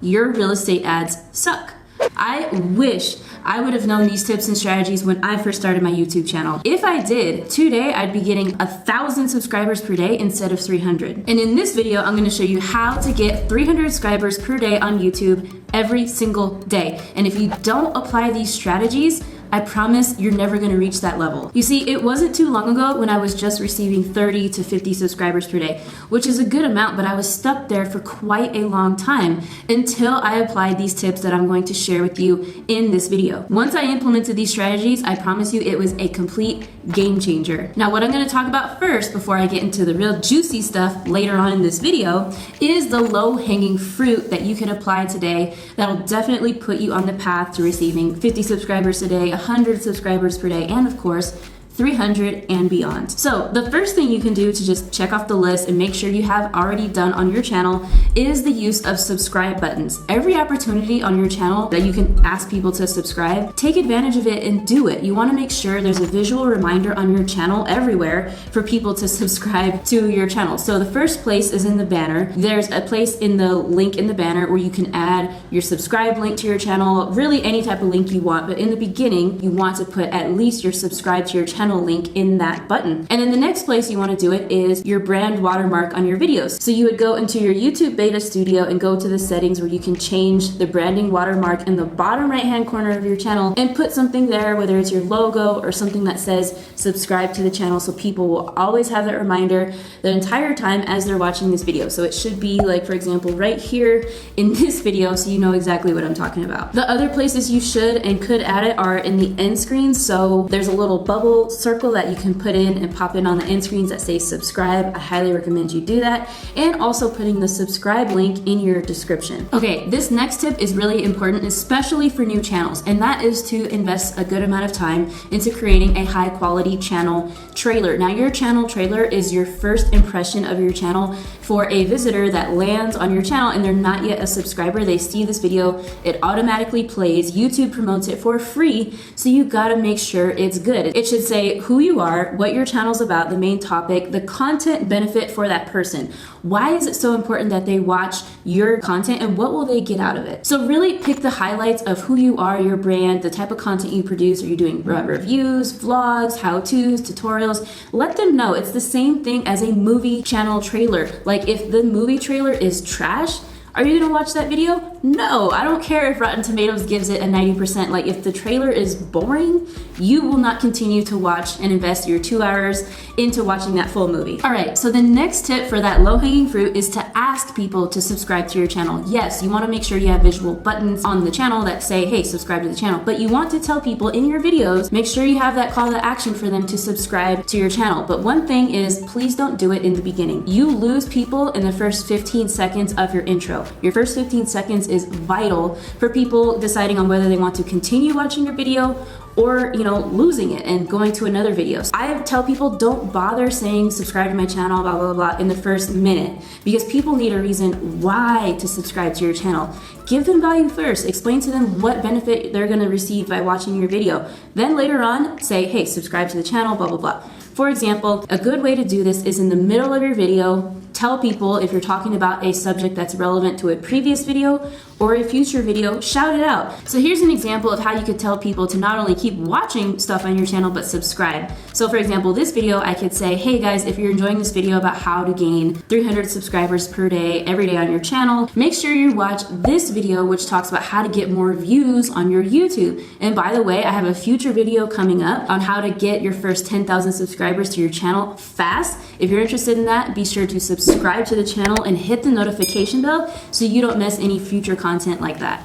Your real estate ads suck. I wish I would have known these tips and strategies when I first started my YouTube channel. If I did, today I'd be getting 1,000 subscribers per day instead of 300. And in this video, I'm gonna show you how to get 300 subscribers per day on YouTube every single day. And if you don't apply these strategies, I promise you're never gonna reach that level. You see, it wasn't too long ago when I was just receiving 30 to 50 subscribers per day, which is a good amount, but I was stuck there for quite a long time until I applied these tips that I'm going to share with you in this video. Once I implemented these strategies, I promise you it was a complete game changer. Now, what I'm gonna talk about first before I get into the real juicy stuff later on in this video is the low-hanging fruit that you can apply today that'll definitely put you on the path to receiving 50 subscribers a day, 100 subscribers per day, and of course, 300 and beyond. So the first thing you can do to just check off the list and make sure you have already done on your channel is the use of subscribe buttons. Every opportunity on your channel that you can ask people to subscribe, take advantage of it and do it. You want to make sure there's a visual reminder on your channel everywhere for people to subscribe to your channel. So the first place is in the banner. There's a place in the link in the banner where you can add your subscribe link to your channel, really any type of link you want, but in the beginning, you want to put at least your subscribe to your channel link in that button. And then the next place you want to do it is your brand watermark on your videos. So you would go into your YouTube beta studio and go to the settings where you can change the branding watermark in the bottom right hand corner of your channel and put something there, whether it's your logo or something that says subscribe to the channel, so people will always have that reminder the entire time as they're watching this video. So it should be like, for example, right here in this video, so you know exactly what I'm talking about. The other places you should and could add it are in the end screen. So there's a little bubble circle that you can put in and pop in on the end screens that say subscribe. I highly recommend you do that. And also putting the subscribe link in your description. Okay, this next tip is really important, especially for new channels, and that is to invest a good amount of time into creating a high quality channel trailer. Now, your channel trailer is your first impression of your channel for a visitor that lands on your channel and they're not yet a subscriber. They see this video, it automatically plays, YouTube promotes it for free, so you gotta make sure it's good. It should say who you are, what your channel's about, the main topic, the content benefit for that person. Why is it so important that they watch your content and what will they get out of it? So really pick the highlights of who you are, your brand, the type of content you produce. Are you doing reviews, vlogs, how-tos, tutorials? Let them know. It's the same thing as a movie channel trailer. Like if the movie trailer is trash, are you gonna watch that video? No, I don't care if Rotten Tomatoes gives it a 90%. Like if the trailer is boring, you will not continue to watch and invest your 2 hours into watching that full movie. All right, so the next tip for that low-hanging fruit is to ask people to subscribe to your channel. Yes, you wanna make sure you have visual buttons on the channel that say, hey, subscribe to the channel, but you want to tell people in your videos, make sure you have that call to action for them to subscribe to your channel. But one thing is, please don't do it in the beginning. You lose people in the first 15 seconds of your intro. Your first 15 seconds is vital for people deciding on whether they want to continue watching your video or, losing it and going to another video. So I tell people don't bother saying subscribe to my channel, blah, blah, blah, in the first minute, because people need a reason why to subscribe to your channel. Give them value first. Explain to them what benefit they're gonna receive by watching your video. Then later on, say, hey, subscribe to the channel, blah, blah, blah. For example, a good way to do this is in the middle of your video, tell people if you're talking about a subject that's relevant to a previous video or a future video, shout it out. So here's an example of how you could tell people to not only keep watching stuff on your channel, but subscribe. So for example, this video, I could say, hey guys, if you're enjoying this video about how to gain 300 subscribers per day, every day on your channel, make sure you watch this video, which talks about how to get more views on your YouTube. And by the way, I have a future video coming up on how to get your first 10,000 subscribers to your channel fast. If you're interested in that, be sure to subscribe to the channel and hit the notification bell so you don't miss any future content like that.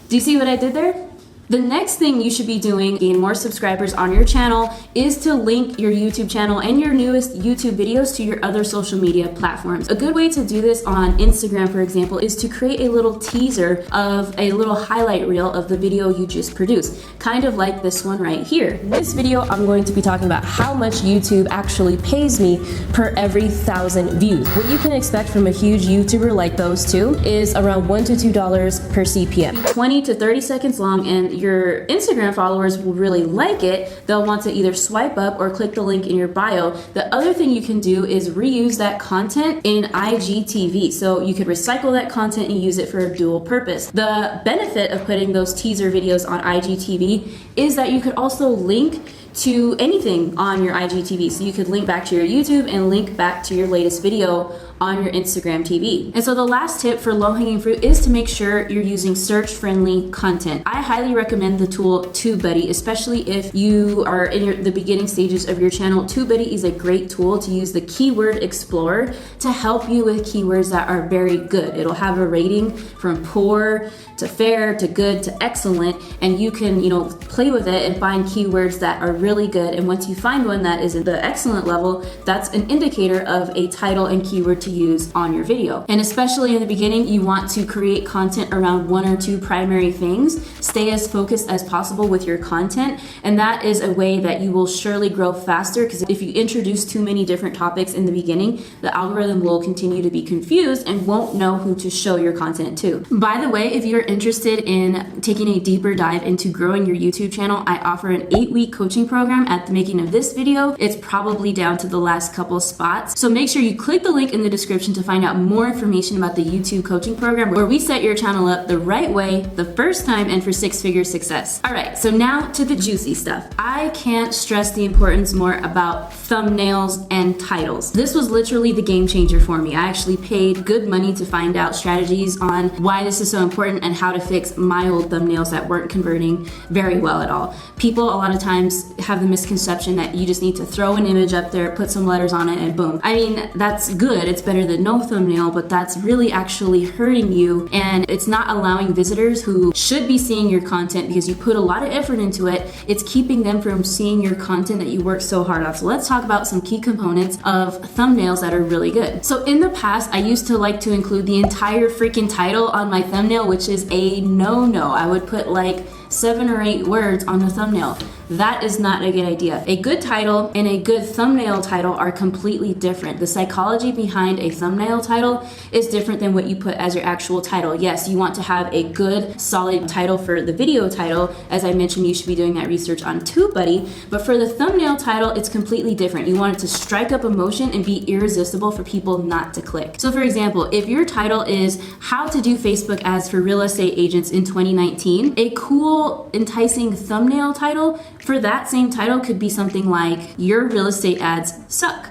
Do you see what I did there? The next thing you should be doing to gain more subscribers on your channel is to link your YouTube channel and your newest YouTube videos to your other social media platforms. A good way to do this on Instagram, for example, is to create a little teaser of a little highlight reel of the video you just produced, kind of like this one right here. In this video, I'm going to be talking about how much YouTube actually pays me per every 1,000 views. What you can expect from a huge YouTuber like those two is around $1 to $2 per CPM. 20 to 30 seconds long, and and your Instagram followers will really like it, they'll want to either swipe up or click the link in your bio. The other thing you can do is reuse that content in IGTV. So you could recycle that content and use it for a dual purpose. The benefit of putting those teaser videos on IGTV is that you could also link to anything on your IGTV. So you could link back to your YouTube and link back to your latest video on your Instagram TV. And so the last tip for low-hanging fruit is to make sure you're using search-friendly content. I highly recommend the tool TubeBuddy, especially if you are in the beginning stages of your channel. TubeBuddy is a great tool to use the Keyword Explorer to help you with keywords that are very good. It'll have a rating from poor to fair to good to excellent, and you can, play with it and find keywords that are really good. And once you find one that is at the excellent level, that's an indicator of a title and keyword to use on your video. And especially in the beginning, you want to create content around one or two primary things. Stay as focused as possible with your content, and that is a way that you will surely grow faster, because if you introduce too many different topics in the beginning, the algorithm will continue to be confused and won't know who to show your content to. By the way, if you're interested in taking a deeper dive into growing your YouTube channel, I offer an 8-week coaching program at the making of this video. It's probably down to the last couple spots. So make sure you click the link in the description to find out more information about the YouTube coaching program, where we set your channel up the right way, the first time, and for 6-figure success. All right, so now to the juicy stuff. I can't stress the importance more about thumbnails and titles. This was literally the game changer for me. I actually paid good money to find out strategies on why this is so important and how to fix my old thumbnails that weren't converting very well at all. People a lot of times have the misconception that you just need to throw an image up there, put some letters on it, and boom. I mean, that's good. It's better than no thumbnail, but that's really actually hurting you, and it's not allowing visitors who should be seeing your content because you put a lot of effort into it. It's keeping them from seeing your content that you worked so hard on. So let's talk about some key components of thumbnails that are really good. So in the past, I used to like to include the entire freaking title on my thumbnail, which is a no-no. I would put like 7 or 8 words on the thumbnail. That is not a good idea. A good title and a good thumbnail title are completely different. The psychology behind a thumbnail title is different than what you put as your actual title. Yes, you want to have a good, solid title for the video title. As I mentioned, you should be doing that research on TubeBuddy. But for the thumbnail title, it's completely different. You want it to strike up emotion and be irresistible for people not to click. So for example, if your title is How to Do Facebook Ads for Real Estate Agents in 2019, a cool, enticing thumbnail title for that same title could be something like Your Real Estate Ads Suck.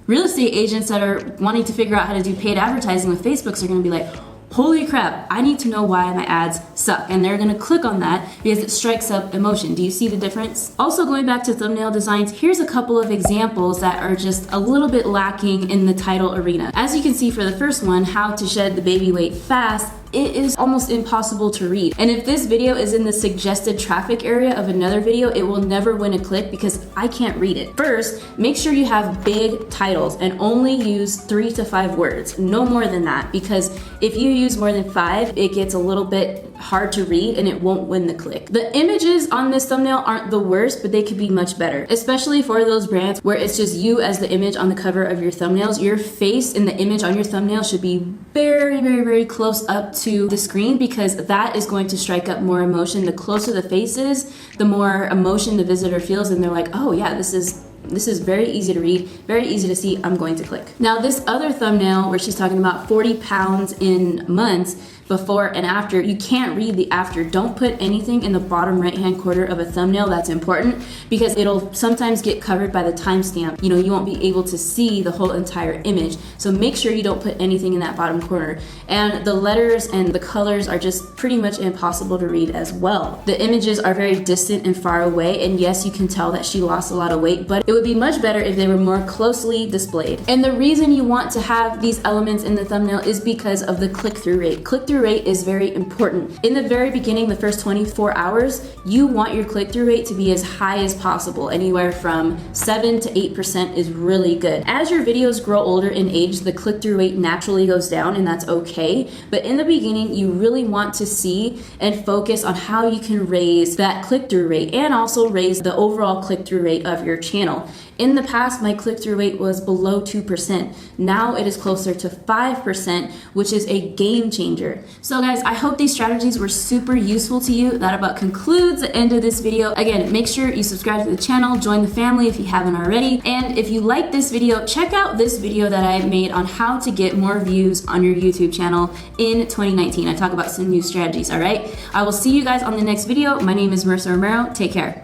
Real estate agents that are wanting to figure out how to do paid advertising with Facebook are going to be like, holy crap, I need to know why my ads suck. And they're going to click on that because it strikes up emotion. Do you see the difference? Also, going back to thumbnail designs, here's a couple of examples that are just a little bit lacking in the title arena. As you can see for the first one, How to Shed the Baby Weight Fast, it is almost impossible to read. And if this video is in the suggested traffic area of another video, it will never win a click because I can't read it. First, make sure you have big titles and only use 3 to 5 words, no more than that, because if you use more than 5, it gets a little bit hard to read and it won't win the click. The images on this thumbnail aren't the worst, but they could be much better, especially for those brands where it's just you as the image on the cover of your thumbnails. Your face in the image on your thumbnail should be very, very, very close up to the screen, because that is going to strike up more emotion. The closer the face is, the more emotion the visitor feels, and they're like, oh yeah, this is very easy to read, very easy to see, I'm going to click. Now this other thumbnail where she's talking about 40 pounds in months, before and after, you can't read the after. Don't put anything in the bottom right hand corner of a thumbnail that's important, because it'll sometimes get covered by the timestamp. You won't be able to see the whole entire image. So make sure you don't put anything in that bottom corner. And the letters and the colors are just pretty much impossible to read as well. The images are very distant and far away, and yes, you can tell that she lost a lot of weight, but it would be much better if they were more closely displayed. And the reason you want to have these elements in the thumbnail is because of the click-through rate. Click-through rate is very important. In the very beginning, the first 24 hours, you want your click-through rate to be as high as possible. Anywhere from 7 to 8% is really good. As your videos grow older in age, the click-through rate naturally goes down, and that's okay. But in the beginning, you really want to see and focus on how you can raise that click-through rate and also raise the overall click-through rate of your channel. In the past, my click-through rate was below 2%. Now it is closer to 5%, which is a game changer. So guys, I hope these strategies were super useful to you. That about concludes the end of this video. Again, make sure you subscribe to the channel, join the family if you haven't already. And if you like this video, check out this video that I made on how to get more views on your YouTube channel in 2019. I talk about some new strategies, all right? I will see you guys on the next video. My name is Marissa Romero. Take care.